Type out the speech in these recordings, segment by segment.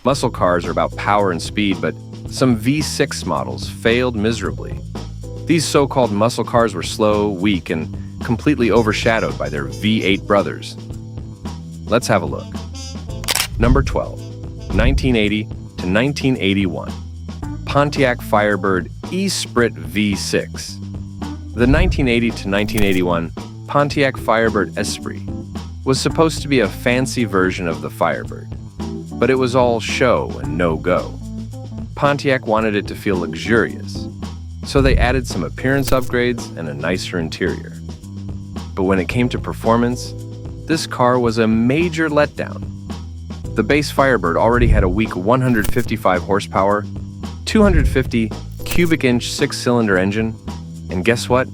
Muscle cars are about power and speed, but some V6 models failed miserably. These so-called muscle cars were slow, weak, and completely overshadowed by their V8 brothers. Let's have a look. Number 12, 1980 to 1981. Pontiac Firebird E-Sprit V6. The 1980 to 1981 Pontiac Firebird Esprit was supposed to be a fancy version of the Firebird, but it was all show and no-go. Pontiac wanted it to feel luxurious, so they added some appearance upgrades and a nicer interior. But when it came to performance, this car was a major letdown. The base Firebird already had a weak 155 horsepower, 250 cubic inch six-cylinder engine, and guess what?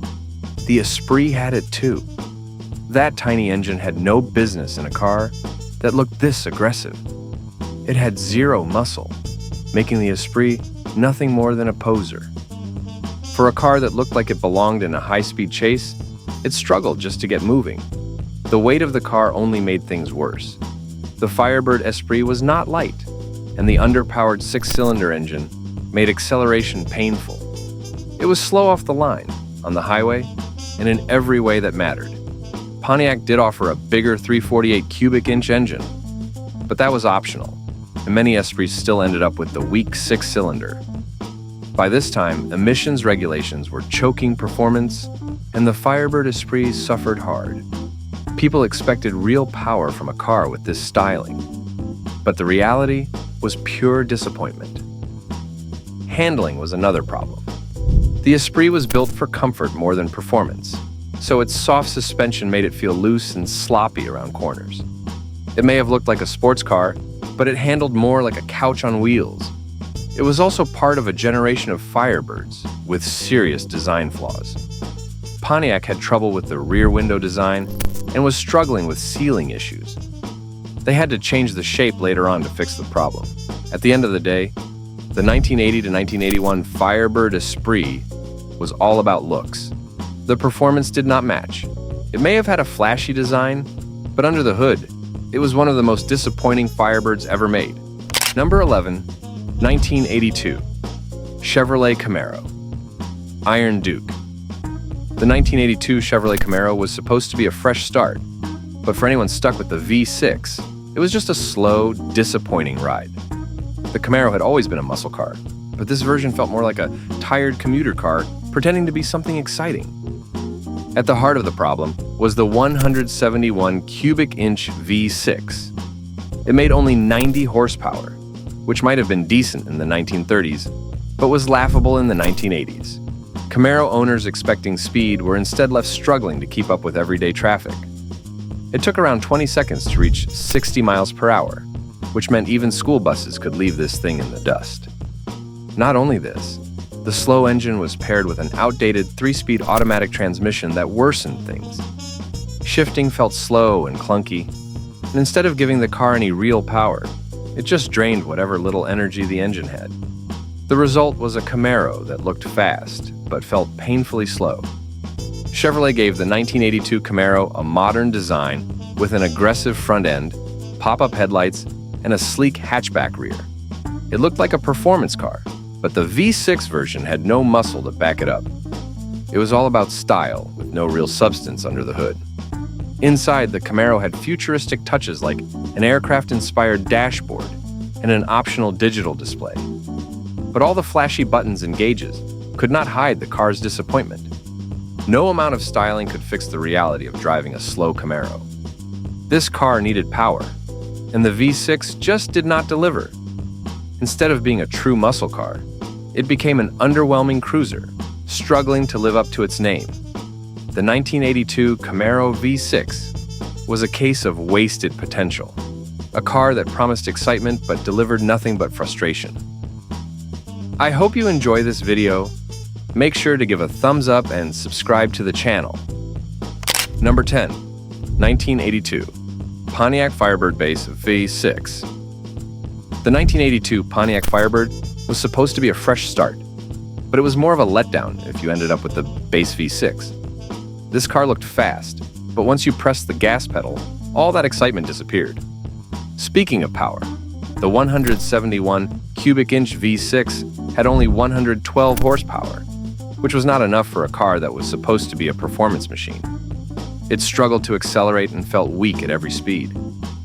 The Esprit had it too. That tiny engine had no business in a car that looked this aggressive. It had zero muscle, making the Esprit nothing more than a poser. For a car that looked like it belonged in a high-speed chase, it struggled just to get moving. The weight of the car only made things worse. The Firebird Esprit was not light, and the underpowered six-cylinder engine made acceleration painful. It was slow off the line, on the highway, and in every way that mattered. Pontiac did offer a bigger 348 cubic inch engine, but that was optional, and many Esprits still ended up with the weak six-cylinder. By this time, emissions regulations were choking performance, and the Firebird Esprit suffered hard. People expected real power from a car with this styling, but the reality was pure disappointment. Handling was another problem. The Esprit was built for comfort more than performance, so its soft suspension made it feel loose and sloppy around corners. It may have looked like a sports car, but it handled more like a couch on wheels. It was also part of a generation of Firebirds with serious design flaws. Pontiac had trouble with the rear window design and was struggling with sealing issues. They had to change the shape later on to fix the problem. At the end of the day, the 1980 to 1981 Firebird Esprit was all about looks. The performance did not match. It may have had a flashy design, but under the hood, it was one of the most disappointing Firebirds ever made. Number 11, 1982. Chevrolet Camaro. Iron Duke. The 1982 Chevrolet Camaro was supposed to be a fresh start, but for anyone stuck with the V6, it was just a slow, disappointing ride. The Camaro had always been a muscle car, but this version felt more like a tired commuter car pretending to be something exciting. At the heart of the problem was the 171 cubic inch V6. It made only 90 horsepower, which might have been decent in the 1930s, but was laughable in the 1980s. Camaro owners expecting speed were instead left struggling to keep up with everyday traffic. It took around 20 seconds to reach 60 miles per hour, which meant even school buses could leave this thing in the dust. Not only this, the slow engine was paired with an outdated 3-speed automatic transmission that worsened things. Shifting felt slow and clunky, and instead of giving the car any real power, it just drained whatever little energy the engine had. The result was a Camaro that looked fast, but felt painfully slow. Chevrolet gave the 1982 Camaro a modern design with an aggressive front end, pop-up headlights, and a sleek hatchback rear. It looked like a performance car, but the V6 version had no muscle to back it up. It was all about style, with no real substance under the hood. Inside, the Camaro had futuristic touches like an aircraft-inspired dashboard and an optional digital display. But all the flashy buttons and gauges could not hide the car's disappointment. No amount of styling could fix the reality of driving a slow Camaro. This car needed power, and the V6 just did not deliver. Instead of being a true muscle car, it became an underwhelming cruiser, struggling to live up to its name. The 1982 Camaro V6 was a case of wasted potential, a car that promised excitement but delivered nothing but frustration. I hope you enjoy this video. Make sure to give a thumbs up and subscribe to the channel. Number 10, 1982, Pontiac Firebird Base V6. The 1982 Pontiac Firebird was supposed to be a fresh start, but it was more of a letdown if you ended up with the base V6. This car looked fast, but once you pressed the gas pedal, all that excitement disappeared. Speaking of power, The 171 cubic inch V6 had only 112 horsepower, which was not enough for a car that was supposed to be a performance machine. It struggled to accelerate and felt weak at every speed.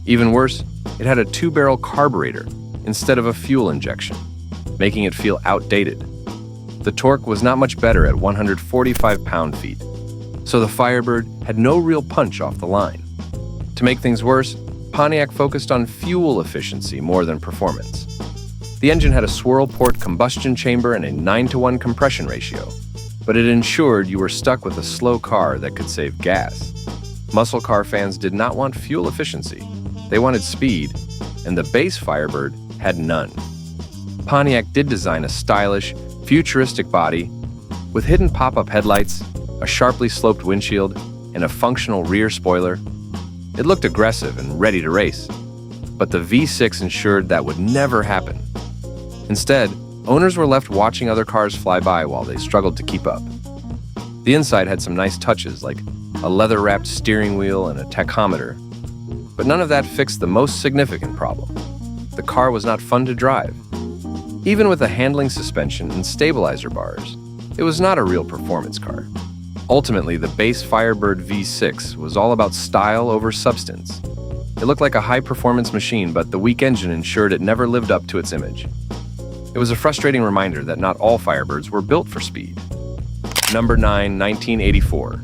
Even worse, it had a two-barrel carburetor instead of a fuel injection, making it feel outdated. The torque was not much better at 145 pound-feet, so the Firebird had no real punch off the line. To make things worse, Pontiac focused on fuel efficiency more than performance. The engine had a swirl-port combustion chamber and a 9-to-1 compression ratio, but it ensured you were stuck with a slow car that could save gas. Muscle car fans did not want fuel efficiency. They wanted speed, and the base Firebird had none. Pontiac did design a stylish, futuristic body with hidden pop-up headlights, a sharply sloped windshield, and a functional rear spoiler. It looked aggressive and ready to race, but the V6 ensured that would never happen. Instead, owners were left watching other cars fly by while they struggled to keep up. The inside had some nice touches like a leather-wrapped steering wheel and a tachometer, but none of that fixed the most significant problem. The car was not fun to drive. Even with a handling suspension and stabilizer bars, it was not a real performance car. Ultimately, the base Firebird V6 was all about style over substance. It looked like a high-performance machine, but the weak engine ensured it never lived up to its image. It was a frustrating reminder that not all Firebirds were built for speed. Number 9, 1984.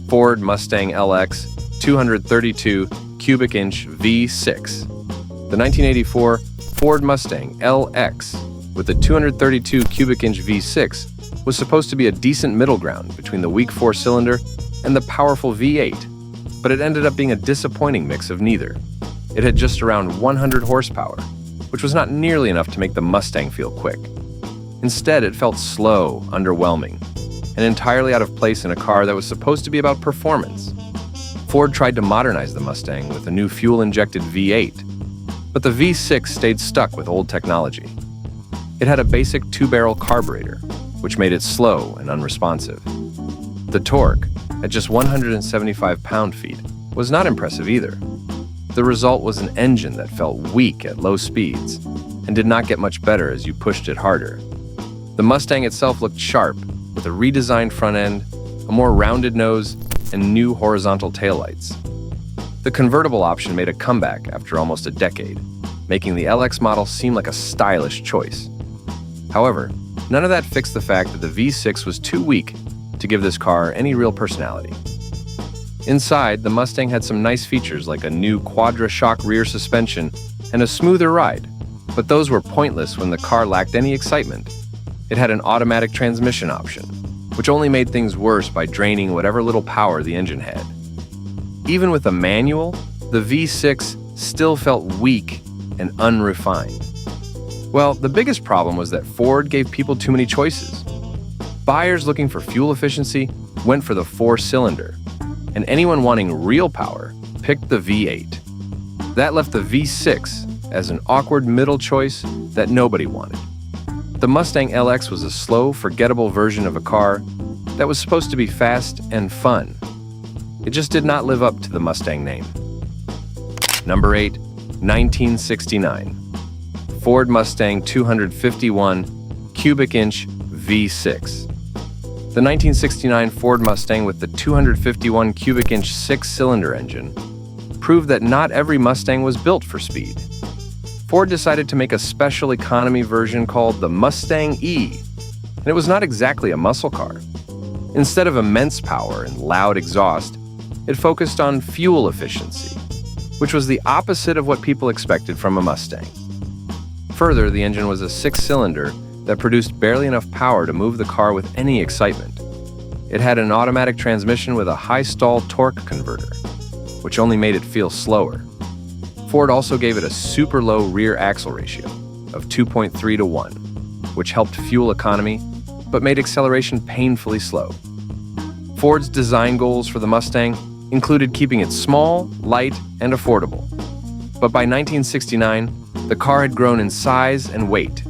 Ford Mustang LX 232 cubic inch V6. The 1984 Ford Mustang LX with the 232 cubic inch V6 was supposed to be a decent middle ground between the weak four-cylinder and the powerful V8, but it ended up being a disappointing mix of neither. It had just around 100 horsepower, which was not nearly enough to make the Mustang feel quick. Instead, it felt slow, underwhelming, and entirely out of place in a car that was supposed to be about performance. Ford tried to modernize the Mustang with a new fuel-injected V8, but the V6 stayed stuck with old technology. It had a basic two-barrel carburetor, which made it slow and unresponsive. The torque, at just 175 pound-feet, was not impressive either. The result was an engine that felt weak at low speeds and did not get much better as you pushed it harder. The Mustang itself looked sharp, with a redesigned front end, a more rounded nose, and new horizontal taillights. The convertible option made a comeback after almost a decade, making the LX model seem like a stylish choice. However, none of that fixed the fact that the V6 was too weak to give this car any real personality. Inside, the Mustang had some nice features like a new quadra-shock rear suspension and a smoother ride, but those were pointless when the car lacked any excitement. It had an automatic transmission option, which only made things worse by draining whatever little power the engine had. Even with a manual, the V6 still felt weak and unrefined. Well, the biggest problem was that Ford gave people too many choices. Buyers looking for fuel efficiency went for the four-cylinder, and anyone wanting real power picked the V8. That left the V6 as an awkward middle choice that nobody wanted. The Mustang LX was a slow, forgettable version of a car that was supposed to be fast and fun. It just did not live up to the Mustang name. Number 8, 1969. Ford Mustang 251 cubic inch V6. The 1969 Ford Mustang with the 251 cubic inch six-cylinder engine proved that not every Mustang was built for speed. Ford decided to make a special economy version called the Mustang E, and it was not exactly a muscle car. Instead of immense power and loud exhaust, it focused on fuel efficiency, which was the opposite of what people expected from a Mustang. Further, the engine was a six-cylinder that produced barely enough power to move the car with any excitement. It had an automatic transmission with a high-stall torque converter, which only made it feel slower. Ford also gave it a super low rear axle ratio of 2.3 to 1, which helped fuel economy, but made acceleration painfully slow. Ford's design goals for the Mustang included keeping it small, light, and affordable. But by 1969, the car had grown in size and weight.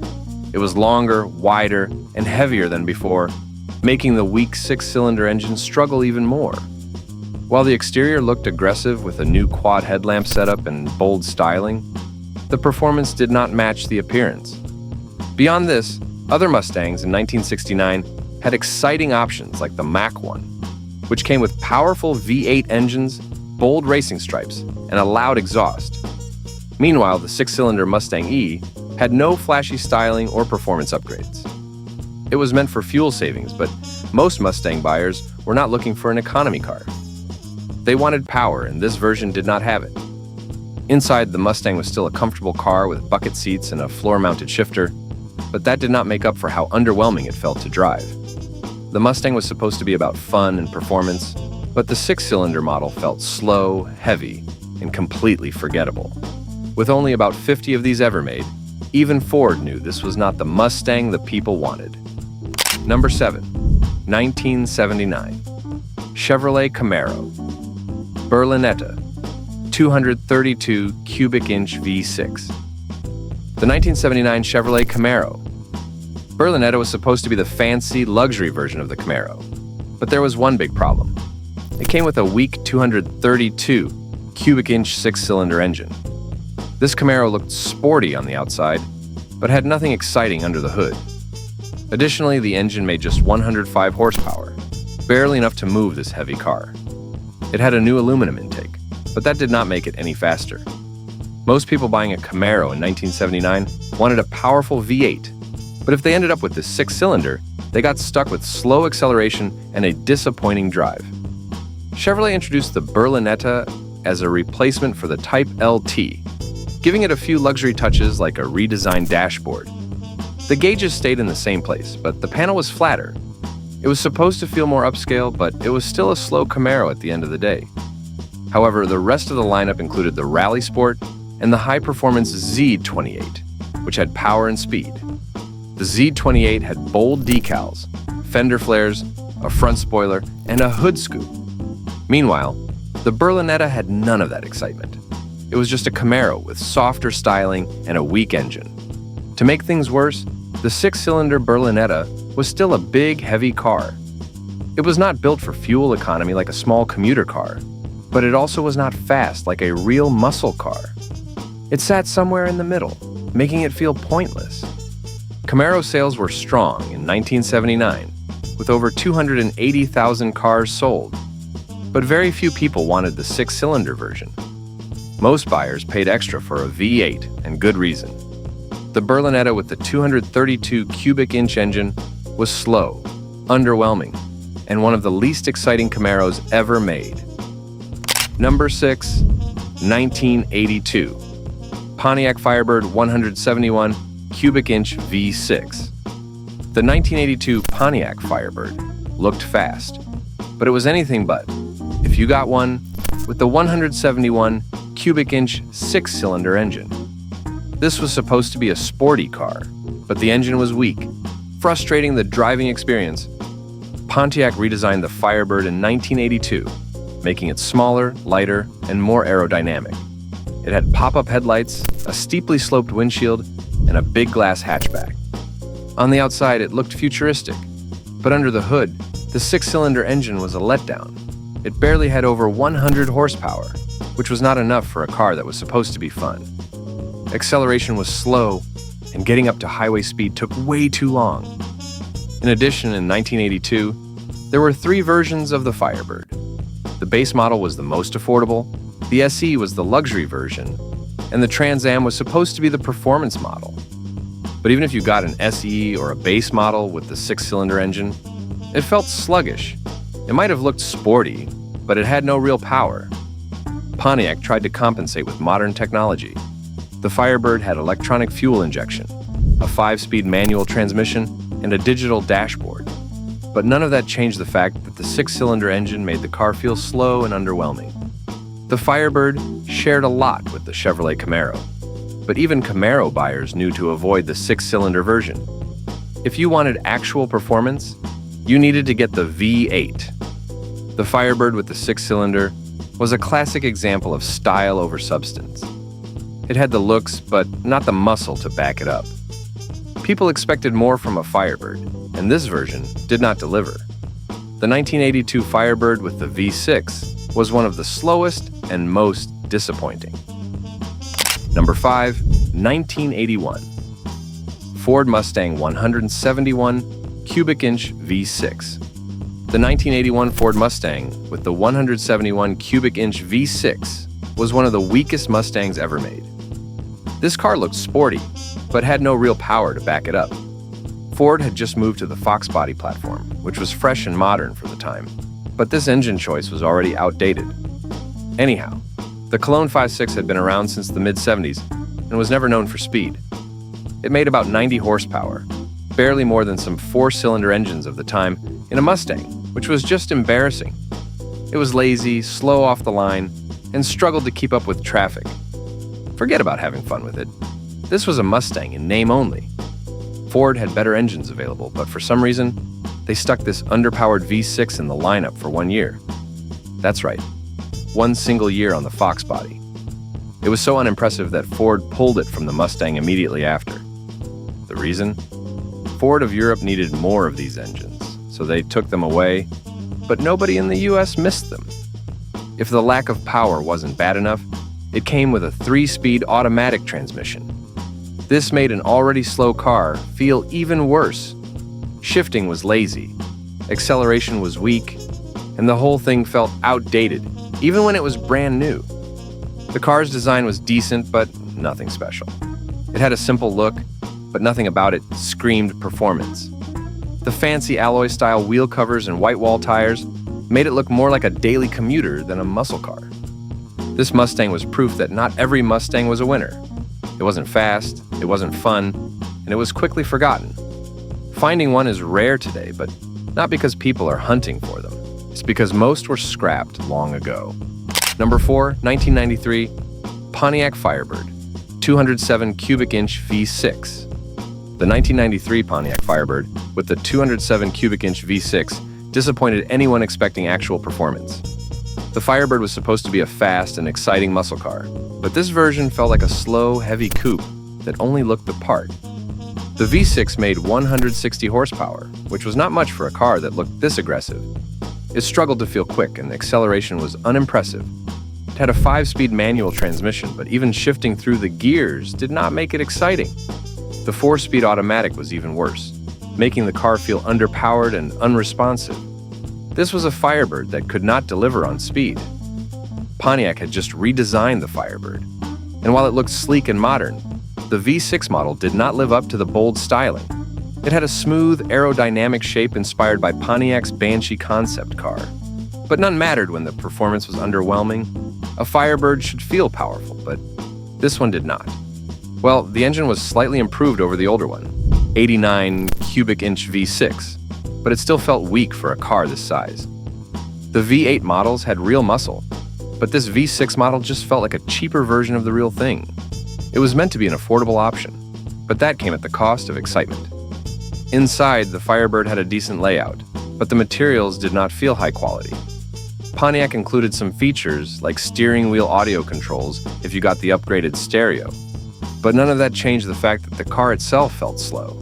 It was longer, wider, and heavier than before, making the weak six-cylinder engine struggle even more. While the exterior looked aggressive with a new quad headlamp setup and bold styling, the performance did not match the appearance. Beyond this, other Mustangs in 1969 had exciting options like the Mach 1, which came with powerful V8 engines, bold racing stripes, and a loud exhaust. Meanwhile, the six-cylinder Mustang E had no flashy styling or performance upgrades. It was meant for fuel savings, but most Mustang buyers were not looking for an economy car. They wanted power, and this version did not have it. Inside, the Mustang was still a comfortable car with bucket seats and a floor-mounted shifter, but that did not make up for how underwhelming it felt to drive. The Mustang was supposed to be about fun and performance, but the six-cylinder model felt slow, heavy, and completely forgettable. With only about 50 of these ever made, even Ford knew this was not the Mustang the people wanted. Number 7. 1979. Chevrolet Camaro. Berlinetta. 232 cubic inch V6. The 1979 Chevrolet Camaro. Berlinetta was supposed to be the fancy, luxury version of the Camaro, but there was one big problem. It came with a weak 232 cubic inch six-cylinder engine. This Camaro looked sporty on the outside, but had nothing exciting under the hood. Additionally, the engine made just 105 horsepower, barely enough to move this heavy car. It had a new aluminum intake, but that did not make it any faster. Most people buying a Camaro in 1979 wanted a powerful V8, but if they ended up with this six-cylinder, they got stuck with slow acceleration and a disappointing drive. Chevrolet introduced the Berlinetta as a replacement for the Type LT, giving it a few luxury touches like a redesigned dashboard. The gauges stayed in the same place, but the panel was flatter. It was supposed to feel more upscale, but it was still a slow Camaro at the end of the day. However, the rest of the lineup included the Rally Sport and the high-performance Z28, which had power and speed. The Z28 had bold decals, fender flares, a front spoiler, and a hood scoop. Meanwhile, the Berlinetta had none of that excitement. It was just a Camaro with softer styling and a weak engine. To make things worse, the six-cylinder Berlinetta was still a big, heavy car. It was not built for fuel economy like a small commuter car, but it also was not fast like a real muscle car. It sat somewhere in the middle, making it feel pointless. Camaro sales were strong in 1979, with over 280,000 cars sold, but very few people wanted the six-cylinder version. Most buyers paid extra for a V8, and good reason. The Berlinetta with the 232 cubic inch engine was slow, underwhelming, and one of the least exciting Camaros ever made. Number 6. 1982. Pontiac Firebird 171 cubic inch V6. The 1982 Pontiac Firebird looked fast, but it was anything but. If you got one with the 171 cubic inch six-cylinder engine. This was supposed to be a sporty car, but the engine was weak, frustrating the driving experience. Pontiac redesigned the Firebird in 1982, making it smaller, lighter, and more aerodynamic. It had pop-up headlights, a steeply sloped windshield, and a big glass hatchback. On the outside, it looked futuristic, but under the hood, the six-cylinder engine was a letdown. It barely had over 100 horsepower, which was not enough for a car that was supposed to be fun. Acceleration was slow, and getting up to highway speed took way too long. In addition, in 1982, there were 3 versions of the Firebird. The base model was the most affordable, the SE was the luxury version, and the Trans Am was supposed to be the performance model. But even if you got an SE or a base model with the six-cylinder engine, it felt sluggish. It might have looked sporty, but it had no real power. Pontiac tried to compensate with modern technology. The Firebird had electronic fuel injection, a 5-speed manual transmission, and a digital dashboard. But none of that changed the fact that the six-cylinder engine made the car feel slow and underwhelming. The Firebird shared a lot with the Chevrolet Camaro, but even Camaro buyers knew to avoid the six-cylinder version. If you wanted actual performance, you needed to get the V8. The Firebird with the six-cylinder was a classic example of style over substance. It had the looks, but not the muscle to back it up. People expected more from a Firebird, and this version did not deliver. The 1982 Firebird with the V6 was one of the slowest and most disappointing. Number 5. 1981. Ford Mustang 171 cubic inch V6. The 1981 Ford Mustang with the 171 cubic inch V6 was one of the weakest Mustangs ever made. This car looked sporty, but had no real power to back it up. Ford had just moved to the Fox body platform, which was fresh and modern for the time, but this engine choice was already outdated. Anyhow, the Cologne 5.6 had been around since the mid-70s and was never known for speed. It made about 90 horsepower, barely more than some four-cylinder engines of the time in a Mustang, which was just embarrassing. It was lazy, slow off the line, and struggled to keep up with traffic. Forget about having fun with it. This was a Mustang in name only. Ford had better engines available, but for some reason, they stuck this underpowered V6 in the lineup for 1 year. That's right, one single year on the Fox body. It was so unimpressive that Ford pulled it from the Mustang immediately after. The reason? Ford of Europe needed more of these engines, so they took them away, but nobody in the US missed them. If the lack of power wasn't bad enough, it came with a 3-speed automatic transmission. This made an already slow car feel even worse. Shifting was lazy, acceleration was weak, and the whole thing felt outdated, even when it was brand new. The car's design was decent, but nothing special. It had a simple look, but nothing about it screamed performance. The fancy alloy-style wheel covers and white wall tires made it look more like a daily commuter than a muscle car. This Mustang was proof that not every Mustang was a winner. It wasn't fast, it wasn't fun, and it was quickly forgotten. Finding one is rare today, but not because people are hunting for them. It's because most were scrapped long ago. Number 4, 1993, Pontiac Firebird, 207 cubic inch V6. The 1993 Pontiac Firebird with the 207 cubic inch V6 disappointed anyone expecting actual performance. The Firebird was supposed to be a fast and exciting muscle car, but this version felt like a slow, heavy coupe that only looked the part. The V6 made 160 horsepower, which was not much for a car that looked this aggressive. It struggled to feel quick and the acceleration was unimpressive. It had a 5-speed manual transmission, but even shifting through the gears did not make it exciting. The 4-speed automatic was even worse, making the car feel underpowered and unresponsive. This was a Firebird that could not deliver on speed. Pontiac had just redesigned the Firebird, and while it looked sleek and modern, the V6 model did not live up to the bold styling. It had a smooth, aerodynamic shape inspired by Pontiac's Banshee concept car. But none mattered when the performance was underwhelming. A Firebird should feel powerful, but this one did not. Well, the engine was slightly improved over the older one, 89 cubic inch V6, but it still felt weak for a car this size. The V8 models had real muscle, but this V6 model just felt like a cheaper version of the real thing. It was meant to be an affordable option, but that came at the cost of excitement. Inside, the Firebird had a decent layout, but the materials did not feel high quality. Pontiac included some features like steering wheel audio controls if you got the upgraded stereo, but none of that changed the fact that the car itself felt slow.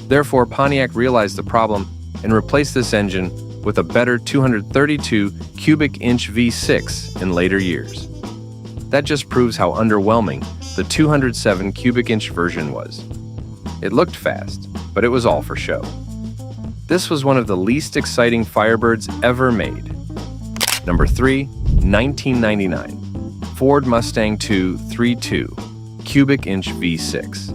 Therefore, Pontiac realized the problem and replaced this engine with a better 232 cubic inch V6 in later years. That just proves how underwhelming the 207 cubic inch version was. It looked fast, but it was all for show. This was one of the least exciting Firebirds ever made. Number 3, 1999, Ford Mustang 232 cubic inch V6.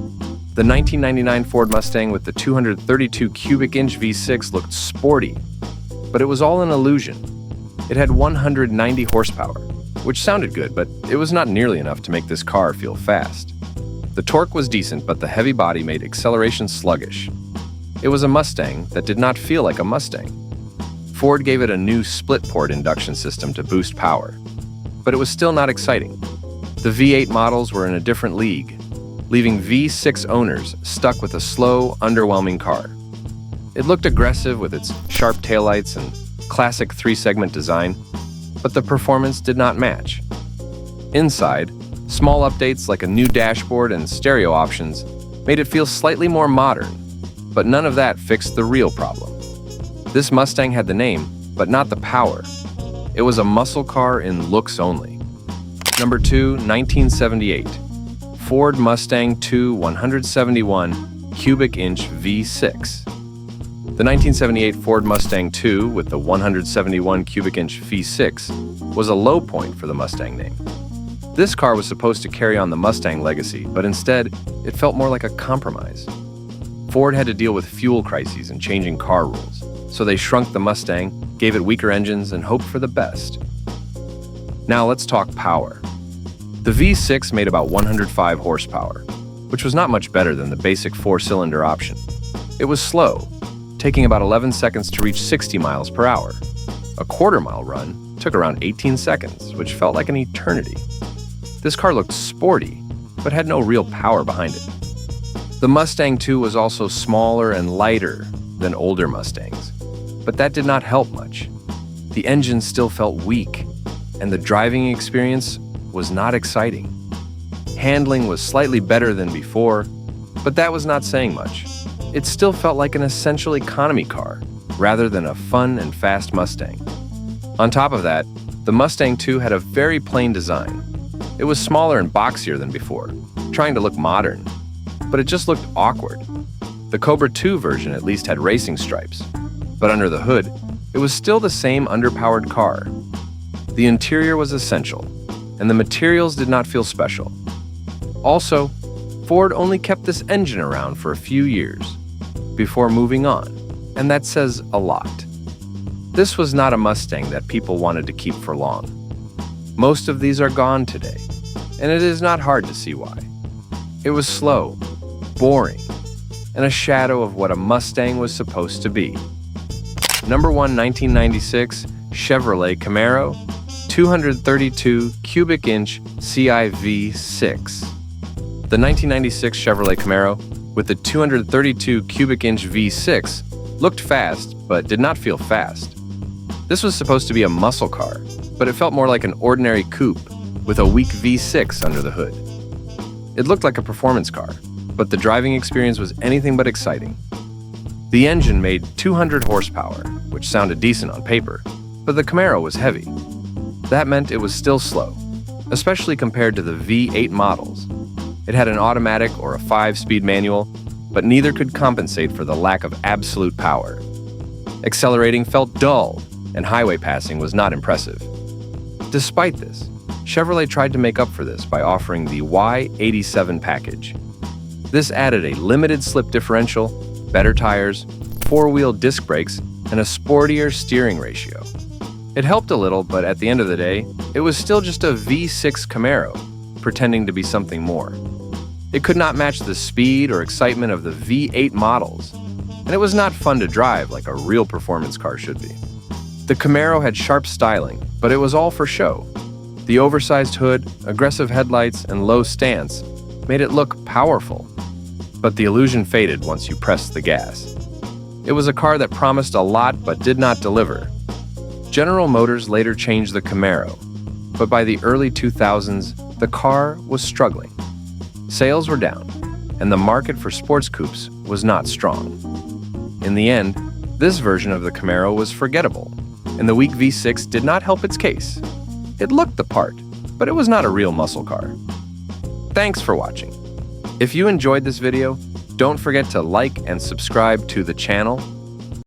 The 1999 Ford Mustang with the 232 cubic inch V6 looked sporty, but it was all an illusion. It had 190 horsepower, which sounded good, but it was not nearly enough to make this car feel fast. The torque was decent, but the heavy body made acceleration sluggish. It was a Mustang that did not feel like a Mustang. Ford gave it a new split-port induction system to boost power, but it was still not exciting. The V8 models were in a different league, leaving V6 owners stuck with a slow, underwhelming car. It looked aggressive with its sharp taillights and classic 3-segment design, but the performance did not match. Inside, small updates like a new dashboard and stereo options made it feel slightly more modern, but none of that fixed the real problem. This Mustang had the name, but not the power. It was a muscle car in looks only. Number 2, 1978, Ford Mustang II 171 cubic inch V6. The 1978 Ford Mustang II with the 171 cubic inch V6 was a low point for the Mustang name. This car was supposed to carry on the Mustang legacy, but instead, it felt more like a compromise. Ford had to deal with fuel crises and changing car rules, so they shrunk the Mustang, gave it weaker engines, and hoped for the best. Now let's talk power. The V6 made about 105 horsepower, which was not much better than the basic four-cylinder option. It was slow, taking about 11 seconds to reach 60 miles per hour. A quarter-mile run took around 18 seconds, which felt like an eternity. This car looked sporty, but had no real power behind it. The Mustang II was also smaller and lighter than older Mustangs, but that did not help much. The engine still felt weak, and the driving experience was not exciting. Handling was slightly better than before, but that was not saying much. It still felt like an essential economy car, rather than a fun and fast Mustang. On top of that, the Mustang II had a very plain design. It was smaller and boxier than before, trying to look modern, but it just looked awkward. The Cobra II version at least had racing stripes, but under the hood, it was still the same underpowered car. The interior was essential, and the materials did not feel special. Also, Ford only kept this engine around for a few years before moving on, and that says a lot. This was not a Mustang that people wanted to keep for long. Most of these are gone today, and it is not hard to see why. It was slow, boring, and a shadow of what a Mustang was supposed to be. Number 1, 1996 Chevrolet Camaro, 232 cubic inch CIV6. The 1996 Chevrolet Camaro with the 232 cubic inch V6 looked fast, but did not feel fast. This was supposed to be a muscle car, but it felt more like an ordinary coupe with a weak V6 under the hood. It looked like a performance car, but the driving experience was anything but exciting. The engine made 200 horsepower, which sounded decent on paper, but the Camaro was heavy. That meant it was still slow, especially compared to the V8 models. It had an automatic or a 5-speed manual, but neither could compensate for the lack of absolute power. Accelerating felt dull, and highway passing was not impressive. Despite this, Chevrolet tried to make up for this by offering the Y87 package. This added a limited slip differential, better tires, 4-wheel disc brakes, and a sportier steering ratio. It helped a little, but at the end of the day, it was still just a V6 Camaro, pretending to be something more. It could not match the speed or excitement of the V8 models, and it was not fun to drive like a real performance car should be. The Camaro had sharp styling, but it was all for show. The oversized hood, aggressive headlights, and low stance made it look powerful, but the illusion faded once you pressed the gas. It was a car that promised a lot but did not deliver. General Motors later changed the Camaro, but by the early 2000s, the car was struggling. Sales were down, and the market for sports coupes was not strong. In the end, this version of the Camaro was forgettable, and the weak V6 did not help its case. It looked the part, but it was not a real muscle car. Thanks for watching. If you enjoyed this video, don't forget to like and subscribe to the channel